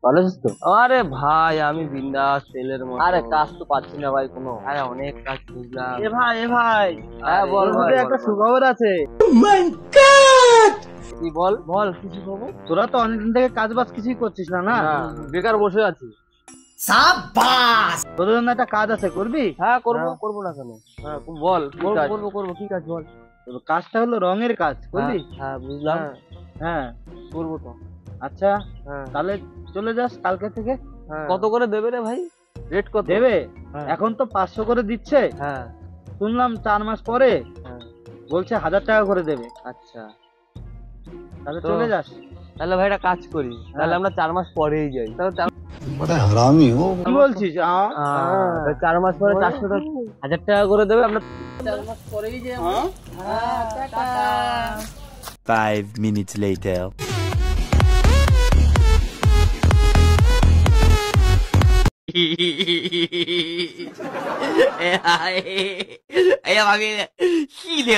ভালো আছিস তো? আরে ভাই আমি বিন্দাস তেলের মতো। আরে কাজ তো পাচ্ছি না ভাই কোনো। আরে অনেক কাজ বুঝলাম। এ ভাই হ্যাঁ বল তোর ভাই মধ্যে বল একটা বল। সুখবর আছে। কি বল বল কিছু খবর। তোরা তো অনেকদিন থেকে কাজ বাজ কিছুই করছিস না না? না বেকার বসে আছি। তোদের জন্য একটা কাজ আছে, করবি? হ্যাঁ করবো হ্যাঁ। করবো না কেন। হ্যাঁ বল কি করবো কাজ। করবো করবো কি কাজ বল। তো কাজটা হলো রঙের কাজ, হ্যাঁ করবি? হ্যাঁ বুঝলাম। হ্যাঁ। হ্যাঁ। করবো তো। আচ্ছা, হ্যাঁ তাহলে চলে যাস কালকে থেকে। হ্যাঁ। কত করে দেবে রে ভাই? রেট কত? দেবে? হ্যাঁ এখন তো 500 করে দিচ্ছে, হ্যাঁ শুনলাম 4 মাস পরে হ্যাঁ। বলছে 1000 টাকা করে দেবে। আচ্ছা তাহলে তো চলে যাস। তাহলে ভাই একটা কাজ করি, তাহলে আমরা 4 মাস পরেই যাই। তাহলে बड़ा हरामी हो। কি বলছিস? 4 মাস পরে 400 টাকা 1000 টাকা করে দেবে আমরা। 4 মাস পরেই যাই আমরা। হ্যাঁ টাটা। 5 minutes later.哎呀妈逼，细灵！